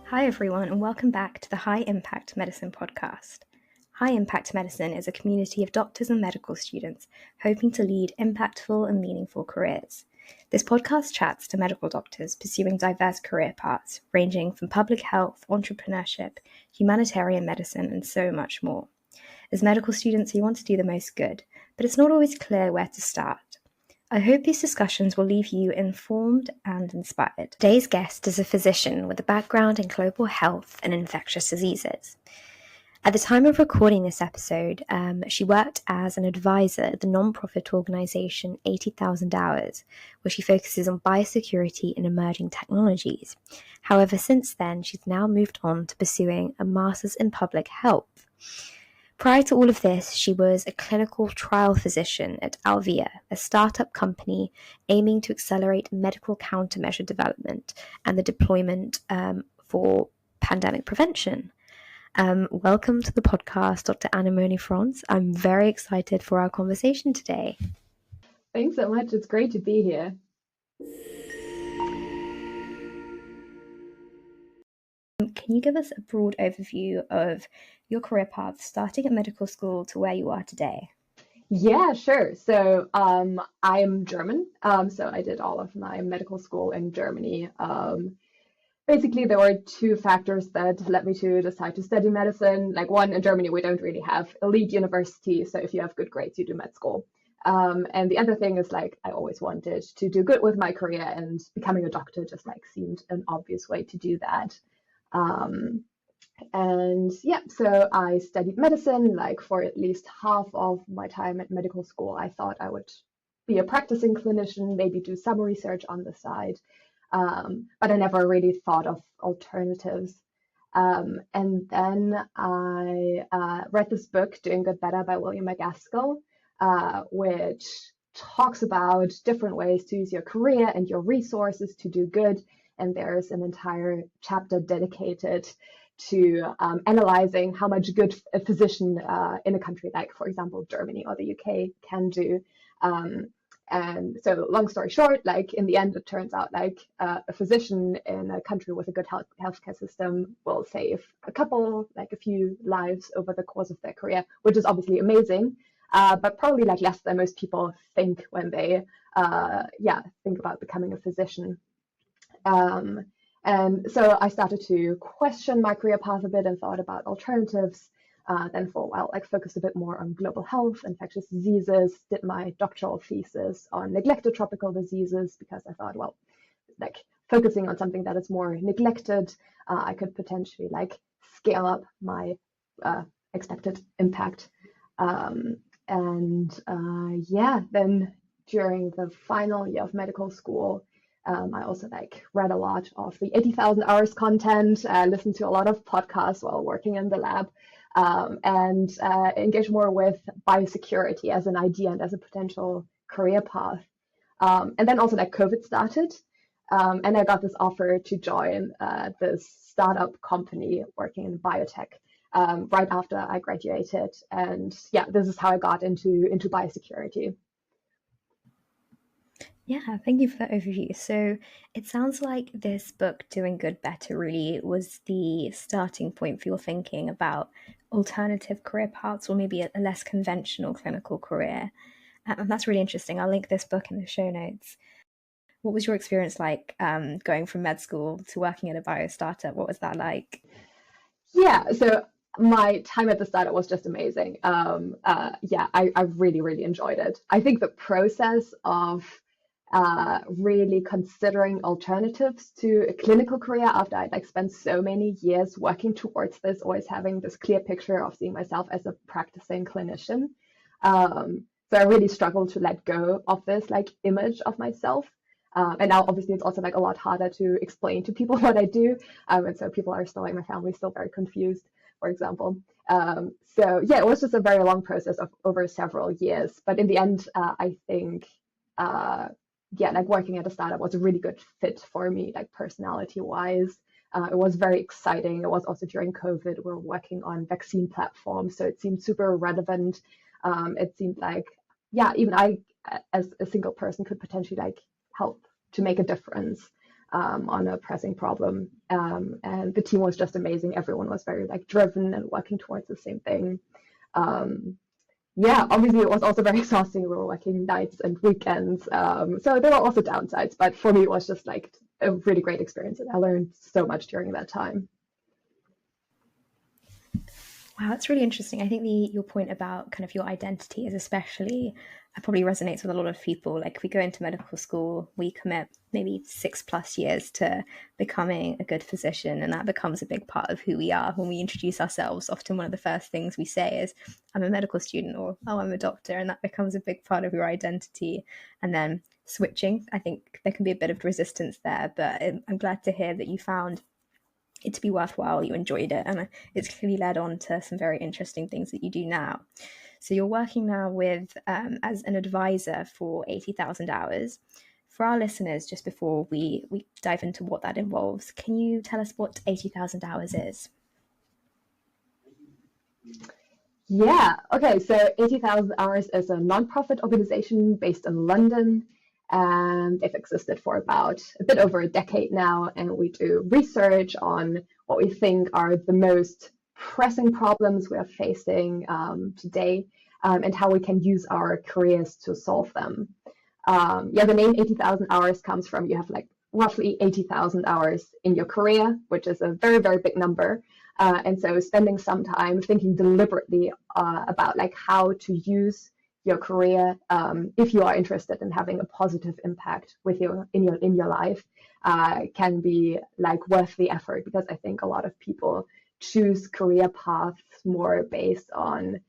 Hi everyone, and welcome back to the High Impact Medicine podcast. High Impact Medicine is a community of doctors and medical students hoping to lead impactful and meaningful careers. This podcast chats to medical doctors pursuing diverse career paths, ranging from public health, entrepreneurship, humanitarian medicine, and so much more. As medical students, we want to do the most good, but it's not always clear where to start. I hope these discussions will leave you informed and inspired. Today's guest is a physician with a background in global health and infectious diseases. At the time of recording this episode, she worked as an advisor at the non-profit organization 80,000 Hours, where she focuses on biosecurity and emerging technologies. However, since then, she's now moved on to pursuing a master's in public health. Prior to all of this, she was a clinical trial physician at Alvia, a startup company aiming to accelerate medical countermeasure development and the deployment for pandemic prevention. Welcome to the podcast, Dr. Anemone Franz. I'm very excited for our conversation today. Thanks so much. It's great to be here. Can you give us a broad overview of your career path, starting at medical school to where you are today? Yeah, sure. So I am German. So I did all of my medical school in Germany. Basically, there were two factors that led me to decide to study medicine. Like one, in Germany, we don't really have elite universities. So if you have good grades, you do med school. And the other thing is like I always wanted to do good with my career, and becoming a doctor just like seemed an obvious way to do that. And yeah, so I studied medicine. Like for at least half of my time at medical school, I thought I would be a practicing clinician, maybe do some research on the side. But I never really thought of alternatives. And then I read this book, Doing Good Better by William McGaskill, which talks about different ways to use your career and your resources to do good. And there's an entire chapter dedicated to analyzing how much good a physician in a country like, for example, Germany or the UK can do. And so long story short, like in the end, it turns out like a physician in a country with a good healthcare system will save a few lives over the course of their career, which is obviously amazing, but probably like less than most people think when they think about becoming a physician. And so I started to question my career path a bit and thought about alternatives. Then for a while, like focused a bit more on global health, infectious diseases, did my doctoral thesis on neglected tropical diseases because I thought, well, like focusing on something that is more neglected, I could potentially like scale up my expected impact. Then during the final year of medical school, I also like read a lot of the 80,000 Hours content, listened to a lot of podcasts while working in the lab, and engaged more with biosecurity as an idea and as a potential career path. And then also like COVID started, and I got this offer to join this startup company working in biotech right after I graduated. And yeah, this is how I got into biosecurity. Yeah, thank you for that overview. So it sounds like this book, Doing Good Better, really was the starting point for your thinking about alternative career paths or maybe a less conventional clinical career. And that's really interesting. I'll link this book in the show notes. What was your experience like going from med school to working at a bio startup? What was that like? Yeah, so my time at the startup was just amazing. I really, really enjoyed it. I think the process of really considering alternatives to a clinical career after I'd like spent so many years working towards this, always having this clear picture of seeing myself as a practicing clinician. So I really struggled to let go of this like image of myself. And now obviously it's also like a lot harder to explain to people what I do. And so people are still like my family is still very confused, for example. So yeah, it was just a very long process of over several years. But in the end, I think like working at a startup was a really good fit for me, like personality wise. It was very exciting. It was also during COVID. We were working on vaccine platforms, so it seemed super relevant. It seemed like, even I, as a single person, could potentially like help to make a difference. on a pressing problem. And the team was just amazing. Everyone was very like driven and working towards the same thing. Yeah, obviously it was also very exhausting. We were working nights and weekends. So there were also downsides, but for me it was just like a really great experience, and I learned so much during that time. Wow, that's really interesting. I think your point about kind of your identity is especially probably resonates with a lot of people. Like we go into medical school, we commit maybe 6+ years to becoming a good physician, and that becomes a big part of who we are. When we introduce ourselves, often one of the first things we say is, "I'm a medical student," or "Oh, I'm a doctor," and that becomes a big part of your identity. And then switching, I think there can be a bit of resistance there, but I'm glad to hear that you found it to be worthwhile, you enjoyed it, and it's clearly led on to some very interesting things that you do now. So you're working now with as an advisor for 80,000 hours. For our listeners, just before we dive into what that involves, can you tell us what 80,000 hours is? Yeah, okay, so 80,000 Hours is a nonprofit organization based in London, and they've existed for about a bit over a decade now. And we do research on what we think are the most pressing problems we are facing today, and how we can use our careers to solve them. Yeah, the name 80,000 Hours comes from, you have like roughly 80,000 hours in your career, which is a very, very big number. And so spending some time thinking deliberately about like how to use your career, if you are interested in having a positive impact with in your life, can be like worth the effort, because I think a lot of people choose career paths more based on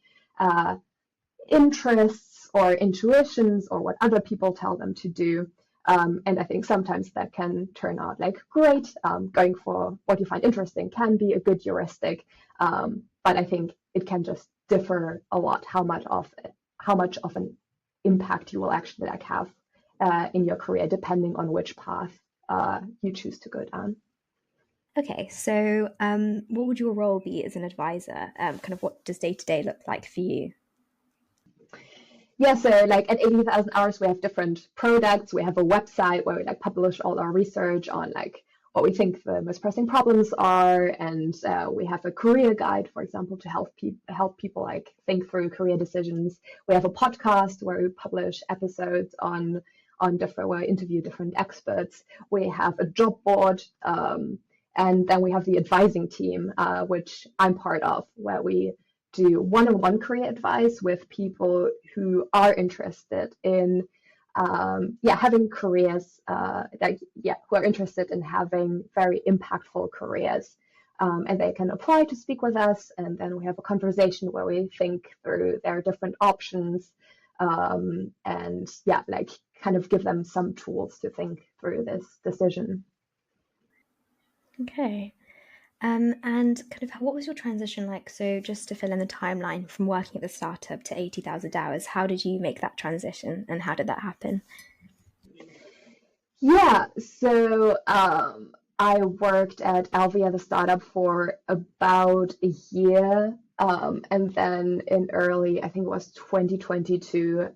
interests or intuitions or what other people tell them to do. And I think sometimes that can turn out like great. Going for what you find interesting can be a good heuristic, but I think it can just differ a lot how much of an impact you will actually like have in your career, depending on which path you choose to go down. Okay, so what would your role be as an advisor? Kind of what does day-to-day look like for you? Yeah, so like at 80,000 Hours, we have different products. We have a website where we like publish all our research on like what we think the most pressing problems are, and we have a career guide, for example, to help people like think through career decisions. We have a podcast where we publish episodes on different, where we interview different experts. We have a job board, and then we have the advising team, which I'm part of, where we do one-on-one career advice with people who are interested in having careers who are interested in having very impactful careers, and they can apply to speak with us, and then we have a conversation where we think through their different options, and like kind of give them some tools to think through this decision. Okay. And kind of what was your transition like? So just to fill in the timeline from working at the startup to 80,000 hours, how did you make that transition and how did that happen? Yeah, so I worked at Alvia, the startup, for about a year. And then in early, I think it was 2022,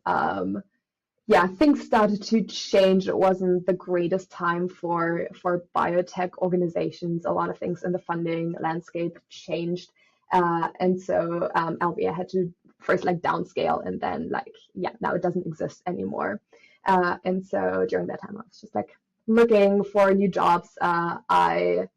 things started to change. It wasn't the greatest time for biotech organizations. A lot of things in the funding landscape changed. And so Alvia had to first like downscale, and then now it doesn't exist anymore. And so during that time, I was just like looking for new jobs. I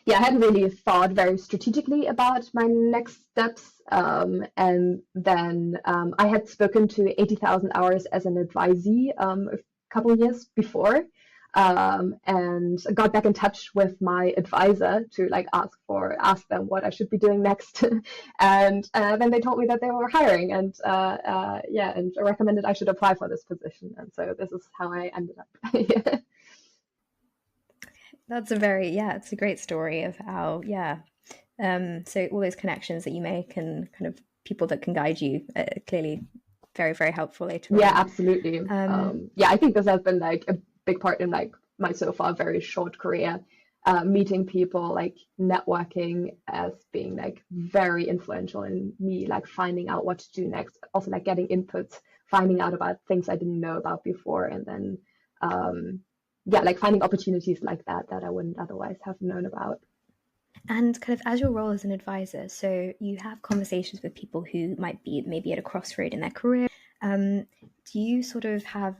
hadn't really thought very strategically about my next steps. And then I had spoken to 80,000 Hours as an advisee a couple of years before, and got back in touch with my advisor to like ask them what I should be doing next. And then they told me that they were hiring, and and recommended I should apply for this position. And so this is how I ended up. That's it's a great story of how, so all those connections that you make and kind of people that can guide you clearly very, very helpful later on. Yeah, absolutely. I think this has been like a big part in like my so far very short career, meeting people, like networking, as being like very influential in me like finding out what to do next. Also like getting inputs, finding out about things I didn't know about before, and then yeah, like finding opportunities like that I wouldn't otherwise have known about. And kind of as your role as an advisor, so you have conversations with people who might be maybe at a crossroad in their career. Do you sort of have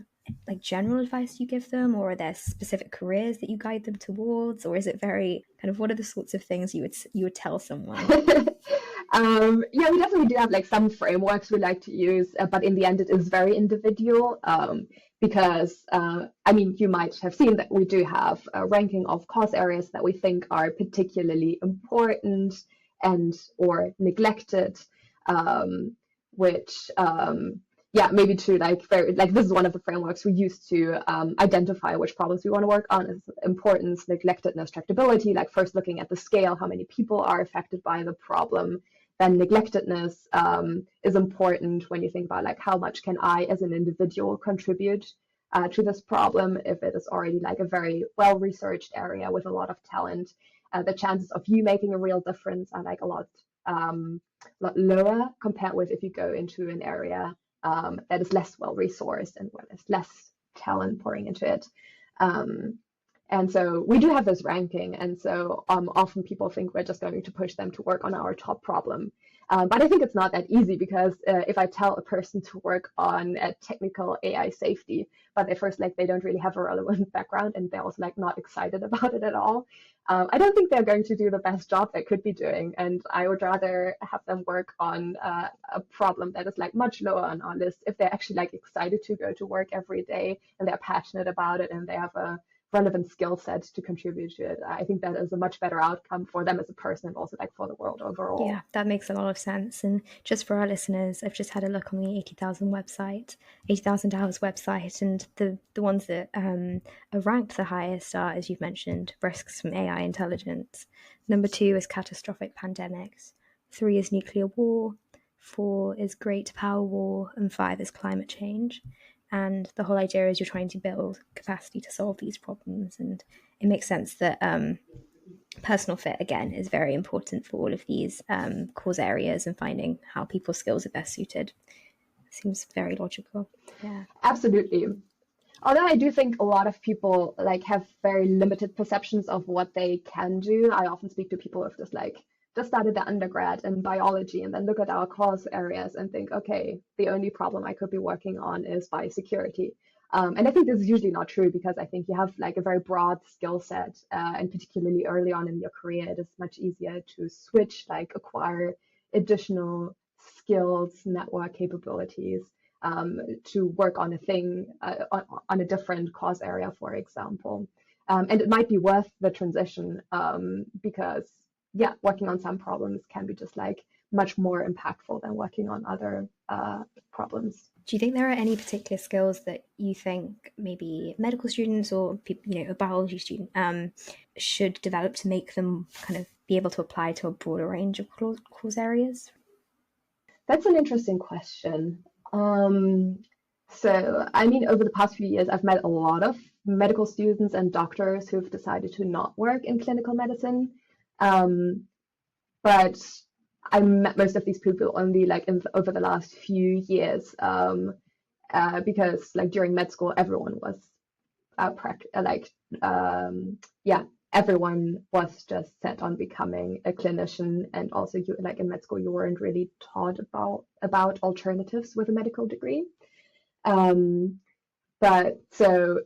like general advice you give them, or are there specific careers that you guide them towards, or is it very kind of what are the sorts of things you would tell someone? Yeah, we definitely do have like some frameworks we like to use, but in the end, it is very individual. Because I mean, you might have seen that we do have a ranking of course areas that we think are particularly important and or neglected, which yeah, maybe to like very like this is one of the frameworks we use to identify which problems we want to work on is importance, neglectedness, tractability. Like first looking at the scale, how many people are affected by the problem. Then neglectedness is important when you think about like how much can I as an individual contribute to this problem. If it is already like a very well researched area with a lot of talent, the chances of you making a real difference are like a lot lower compared with if you go into an area that is less well resourced and where there's less talent pouring into it. And so we do have this ranking, and so often people think we're just going to push them to work on our top problem. But I think it's not that easy because if I tell a person to work on technical AI safety, but they first like they don't really have a relevant background and they're also like not excited about it at all, I don't think they're going to do the best job they could be doing. And I would rather have them work on a problem that is like much lower on our list if they're actually like excited to go to work every day and they're passionate about it and they have a relevant skill set to contribute to it. I think that is a much better outcome for them as a person and also like for the world overall. Yeah, that makes a lot of sense. And just for our listeners, I've just had a look on the 80,000 website, 80,000 Hours website, and the ones that are ranked the highest are, as you've mentioned, risks from AI intelligence. Number 2 is catastrophic pandemics. 3 is nuclear war. 4 is great power war, and 5 is climate change. And the whole idea is you're trying to build capacity to solve these problems. And it makes sense that personal fit, again, is very important for all of these cause areas and finding how people's skills are best suited. Seems very logical. Yeah. Absolutely. Although I do think a lot of people like have very limited perceptions of what they can do. I often speak to people who've just started their undergrad in biology and then look at our course areas and think, okay, the only problem I could be working on is biosecurity. And I think this is usually not true because I think you have like a very broad skill set, and particularly early on in your career, it is much easier to switch, like acquire additional skills, network capabilities, to work on a thing, on a different course area, for example. And it might be worth the transition because yeah, working on some problems can be just like much more impactful than working on other problems. Do you think there are any particular skills that you think maybe medical students or people, a biology student should develop to make them kind of be able to apply to a broader range of cause areas? That's an interesting question. So, I mean, over the past few years, I've met a lot of medical students and doctors who've decided to not work in clinical medicine. But I met most of these people only like over the last few years, because like during med school, everyone was yeah, everyone was just set on becoming a clinician, and also you like in med school, you weren't really taught about alternatives with a medical degree. But so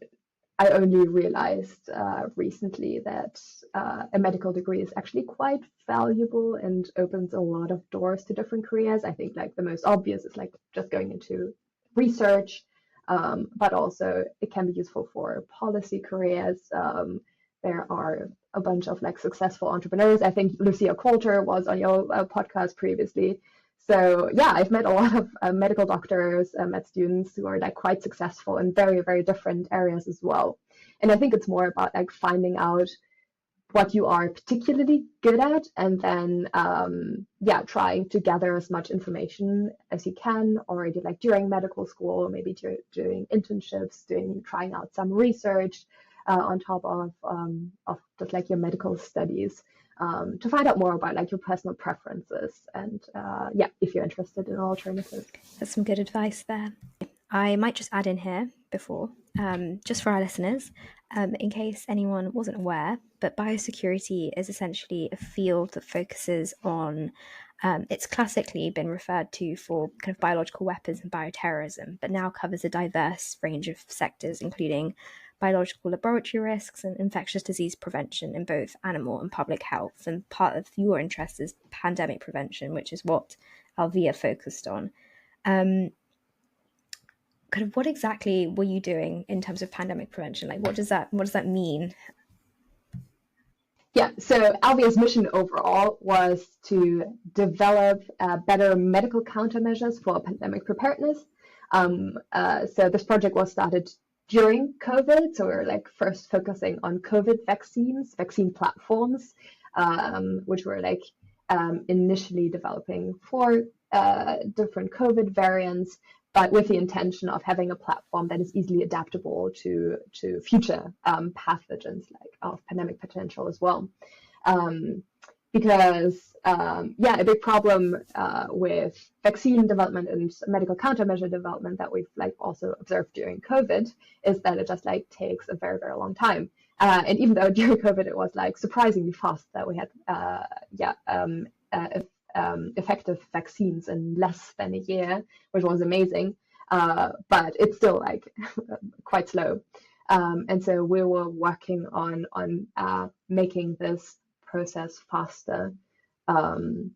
I only realized recently that a medical degree is actually quite valuable and opens a lot of doors to different careers. I think like the most obvious is like just going into research, but also it can be useful for policy careers. There are a bunch of like successful entrepreneurs. I think Lucia Coulter was on your podcast previously. So yeah, I've met a lot of medical doctors, med students who are like quite successful in very, very different areas as well. And I think it's more about like finding out what you are particularly good at, and then yeah, trying to gather as much information as you can already like during medical school, maybe doing internships, trying out some research on top of just like your medical studies. To find out more about like your personal preferences and yeah, if you're interested in alternatives. That's some good advice there. I might just add in here before, just for our listeners, In case anyone wasn't aware, but biosecurity is essentially a field that focuses on, it's classically been referred to for kind of biological weapons and bioterrorism, but now covers a diverse range of sectors, including biological laboratory risks and infectious disease prevention in both animal and public health. And part of your interest is pandemic prevention, which is what Alvia focused on. Kind of what exactly were you doing in terms of pandemic prevention? Like, what does that mean? Yeah, so Alvia's mission overall was to develop better medical countermeasures for pandemic preparedness. So this project was started during COVID. So we were like first focusing on COVID vaccines, vaccine platforms, which were like initially developing for different COVID variants, but with the intention of having a platform that is easily adaptable to future pathogens like of pandemic potential as well. Because a big problem with vaccine development and medical countermeasure development that we've like also observed during COVID is that it just like takes a very, very long time. And even though during COVID it was like surprisingly fast that we had effective vaccines in less than a year, which was amazing. But it's still like quite slow. And so we were working on making this process faster. And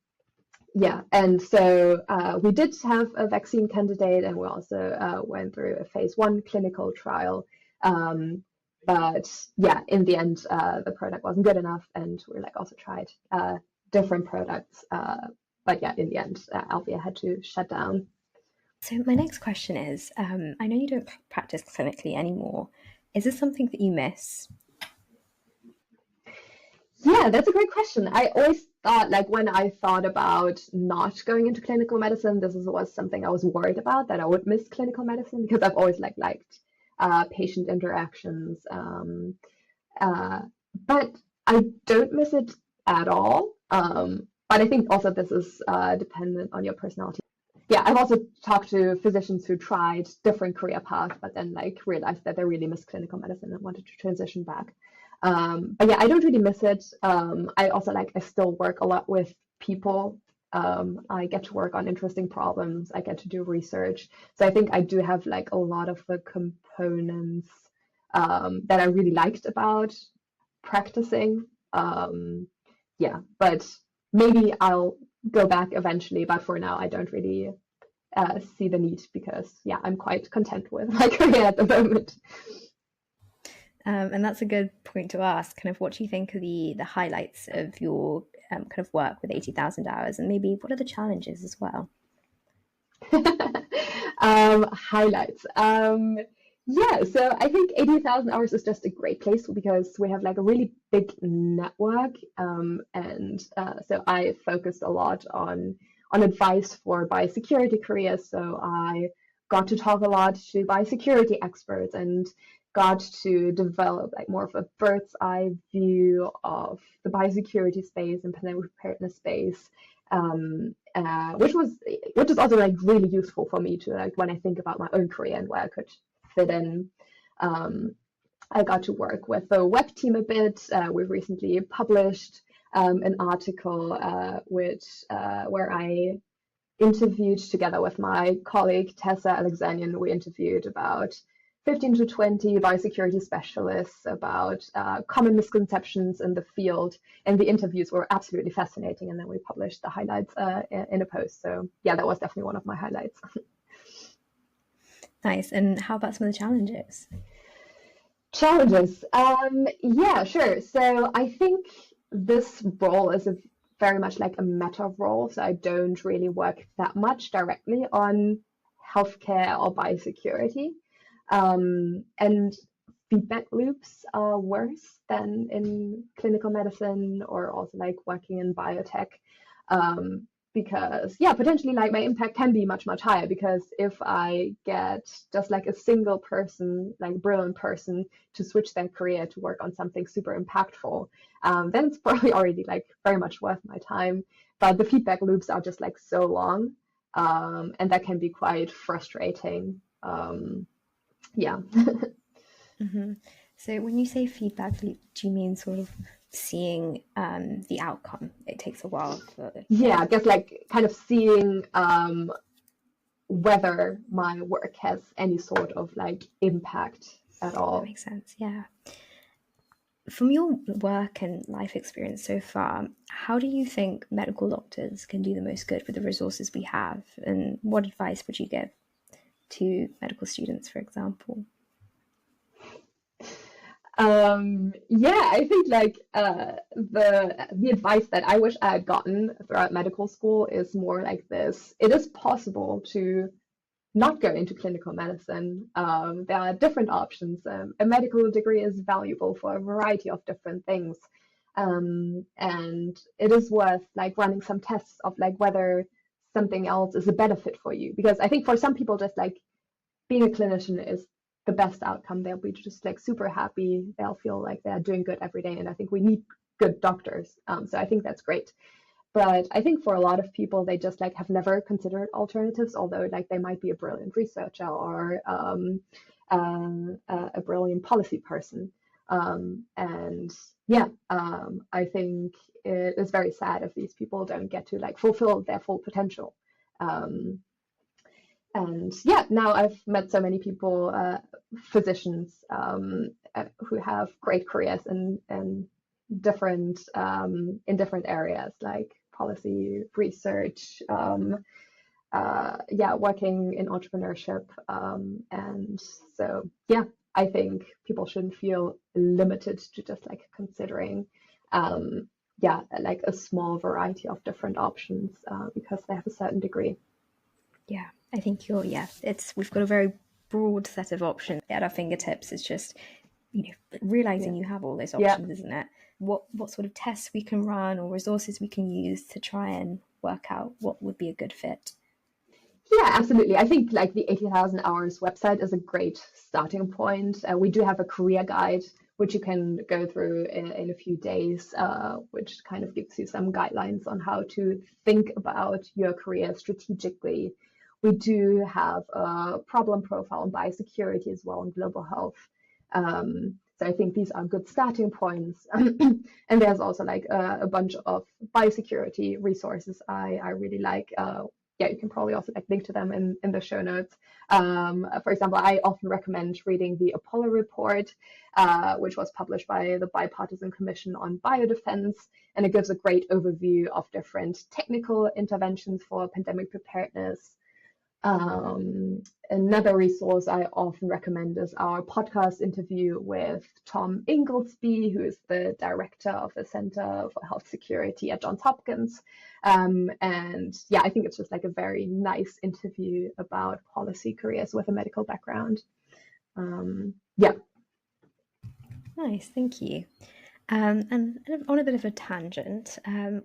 so we did have a vaccine candidate, and we also went through a phase 1 clinical trial. But yeah, in the end, the product wasn't good enough, and we like also tried different products. But yeah, in the end, Alvia had to shut down. So my next question is, I know you don't practice clinically anymore. Is this something that you miss? Yeah, that's a great question. I always thought, like, when I thought about not going into clinical medicine, was something I was worried about, that I would miss clinical medicine, because I've always liked patient interactions. But I don't miss it at all. But I think also this is dependent on your personality. Yeah, I've also talked to physicians who tried different career paths, but then like realized that they really miss clinical medicine and wanted to transition back. But yeah, I don't really miss it. I also I still work a lot with people. I get to work on interesting problems. I get to do research. So I think I do have like a lot of the components that I really liked about practicing. But maybe I'll go back eventually, but for now I don't really see the need, because yeah, I'm quite content with my career at the moment. And that's a good point to ask. Kind of, what do you think are the highlights of your kind of work with 80,000 hours, and maybe what are the challenges as well? Highlights. Yeah, so I think 80,000 hours is just a great place, because we have like a really big network. So I focused a lot on advice for biosecurity careers. So I got to talk a lot to biosecurity experts and got to develop like more of a bird's eye view of the biosecurity space and pandemic preparedness space. Which is also like really useful for me to like when I think about my own career and where I could fit in. I got to work with the web team a bit. We've recently published an article where I interviewed together with my colleague Tessa Alexanian. We interviewed about 15 to 20 biosecurity specialists about common misconceptions in the field, and the interviews were absolutely fascinating. And then we published the highlights in a post. So yeah, that was definitely one of my highlights. Nice. And how about some of the challenges? Challenges. Yeah, sure. So I think this role is very much like a meta role. So I don't really work that much directly on healthcare or biosecurity. And feedback loops are worse than in clinical medicine, or also like working in biotech. Because yeah, potentially like my impact can be much, much higher, because if I get just like a single person, like brilliant person, to switch their career to work on something super impactful, then it's probably already like very much worth my time. But the feedback loops are just like so long, and that can be quite frustrating. Yeah. Mm-hmm. So when you say feedback loop, do you mean sort of seeing the outcome? It takes a while for, Yeah, I guess like kind of seeing whether my work has any sort of like impact at that all. makes sense. Yeah. From your work and life experience so far, how do you think medical doctors can do the most good with the resources we have? And what advice would you give to medical students, for example? Yeah, I think like the advice that I wish I had gotten throughout medical school is more like this. It is possible to not go into clinical medicine. There are different options. A medical degree is valuable for a variety of different things. And it is worth like running some tests of like whether something else is a benefit for you. Because I think for some people, just like being a clinician is the best outcome. They'll be just like super happy. They'll feel like they're doing good every day. And I think we need good doctors. So I think that's great. But I think for a lot of people, they just like have never considered alternatives, although like they might be a brilliant researcher or a brilliant policy person. And yeah, I think it is very sad if these people don't get to like fulfill their full potential. Um, and yeah, now I've met so many people, physicians, who have great careers in different areas like policy, research, yeah, working in entrepreneurship, and so yeah, I think people shouldn't feel limited to just like considering, yeah, like a small variety of different options, because they have a certain degree. Yeah, I think we've got a very broad set of options at our fingertips. It's just, Yeah. realizing you have all those Yeah. options, isn't it? What sort of tests we can run or resources we can use to try and work out what would be a good fit. Yeah, absolutely. I think like the 80,000 hours website is a great starting point. We do have a career guide, which you can go through in a few days, which kind of gives you some guidelines on how to think about your career strategically. We do have a problem profile on biosecurity as well, and global health. So I think these are good starting points. And there's also like a bunch of biosecurity resources I really like. Yeah, you can probably also like link to them in the show notes. For example, I often recommend reading the Apollo report, which was published by the Bipartisan Commission on Biodefense, and it gives a great overview of different technical interventions for pandemic preparedness. Another resource I often recommend is our podcast interview with Tom Inglesby, who is the director of the Center for Health Security at Johns Hopkins. And yeah, I think it's just like a very nice interview about policy careers with a medical background. Yeah. Nice, thank you. And on a bit of a tangent,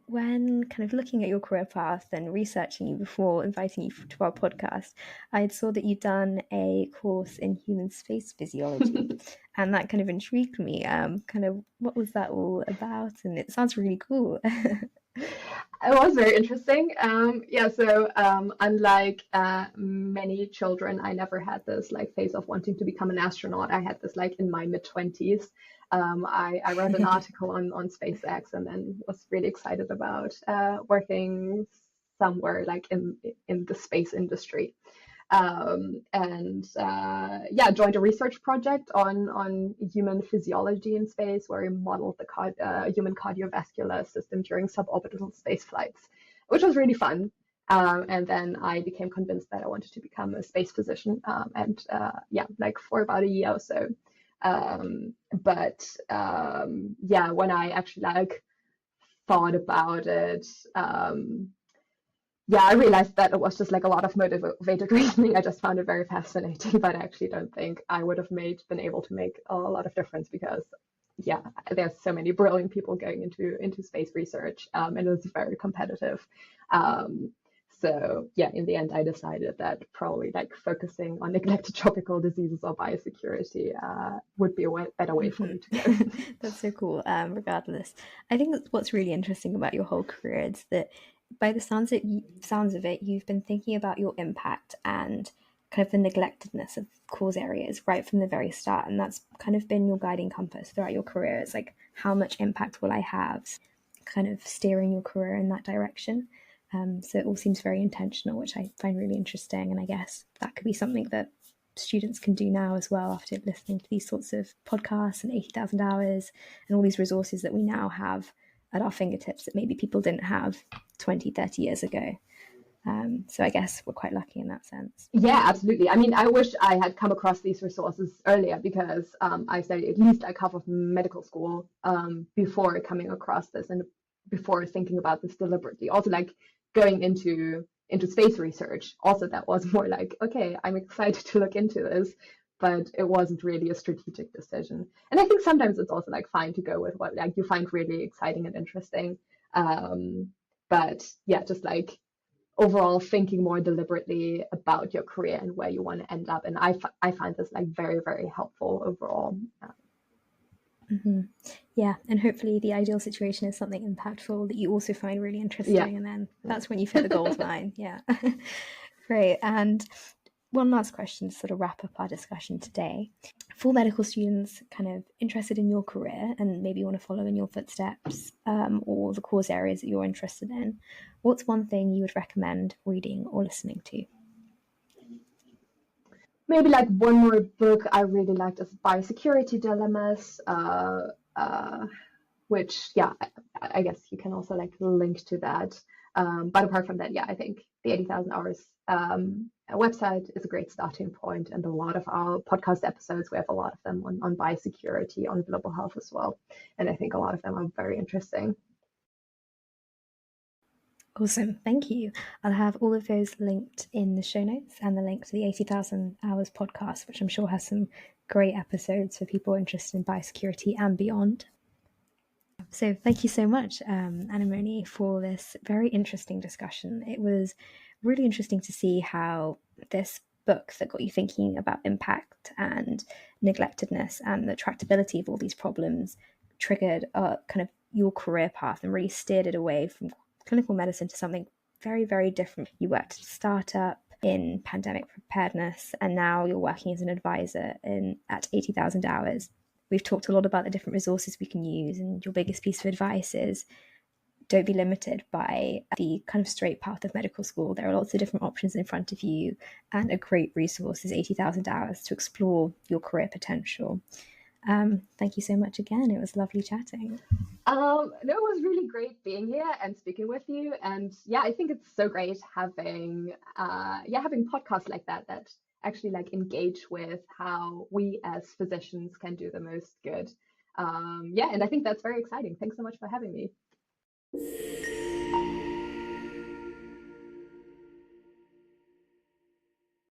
when kind of looking at your career path and researching you before inviting you to our podcast, I saw that you'd done a course in human space physiology, and that kind of intrigued me. Kind of what was that all about? And it sounds really cool. It was very interesting. Yeah, so unlike many children, I never had this like phase of wanting to become an astronaut. I had this like in my mid-20s. I read an article on SpaceX and then was really excited about working somewhere like in the space industry. And yeah, joined a research project on human physiology in space, where we modeled the human cardiovascular system during suborbital space flights, which was really fun. And then I became convinced that I wanted to become a space physician, and yeah, like for about a year or so. But yeah, when I actually like thought about it, yeah, I realized that it was just like a lot of motivated reasoning. I just found it very fascinating, but I actually don't think I would have been able to make a lot of difference because, yeah, there's so many brilliant people going into space research, and it's very competitive. Um, so yeah, in the end, I decided that probably like focusing on neglected tropical diseases or biosecurity would be a better way for me to go. That's so cool. Regardless, I think that's what's really interesting about your whole career is that by the sounds of it, you've been thinking about your impact and kind of the neglectedness of cause areas right from the very start. And that's kind of been your guiding compass throughout your career. It's like, how much impact will I have? Kind of steering your career in that direction. So it all seems very intentional, which I find really interesting. And I guess that could be something that students can do now as well, after listening to these sorts of podcasts and 80,000 hours and all these resources that we now have at our fingertips that maybe people didn't have 20, 30 years ago. So I guess we're quite lucky in that sense. Yeah, absolutely. I mean, I wish I had come across these resources earlier, because I studied at least like half of medical school before coming across this and before thinking about this deliberately. Also, like going into space research, also that was more like, okay, I'm excited to look into this, but it wasn't really a strategic decision. And I think sometimes it's also like fine to go with what like you find really exciting and interesting. But yeah, just like overall thinking more deliberately about your career and where you want to end up. And I find this like very, very helpful overall. Mm-hmm. Yeah, and hopefully the ideal situation is something impactful that you also find really interesting, Yeah. and then that's when you've hit the gold mine. Yeah. Great. And one last question to sort of wrap up our discussion today. For medical students kind of interested in your career and maybe want to follow in your footsteps, or the cause areas that you're interested in, what's one thing you would recommend reading or listening to? Maybe like one more book I really liked is Biosecurity Dilemmas, which, yeah, I guess you can also like link to that. But apart from that, yeah, I think the 80,000 hours website is a great starting point, and a lot of our podcast episodes, we have a lot of them on biosecurity, on global health as well. And I think a lot of them are very interesting. Awesome. Thank you. I'll have all of those linked in the show notes, and the link to the 80,000 hours podcast, which I'm sure has some great episodes for people interested in biosecurity and beyond. So thank you so much, Anemone, for this very interesting discussion. It was really interesting to see how this book that got you thinking about impact and neglectedness and the tractability of all these problems triggered kind of your career path and really steered it away from clinical medicine to something very, very different. You worked at a startup in pandemic preparedness, and now you're working as an advisor at 80,000 hours. We've talked a lot about the different resources we can use, and your biggest piece of advice is don't be limited by the kind of straight path of medical school. There are lots of different options in front of you, and a great resource is 80,000 hours to explore your career potential. Thank you so much again. It was lovely chatting. No, it was really great being here and speaking with you. And yeah, I think it's so great having having podcasts like that actually like engage with how we as physicians can do the most good. And I think that's very exciting. Thanks so much for having me.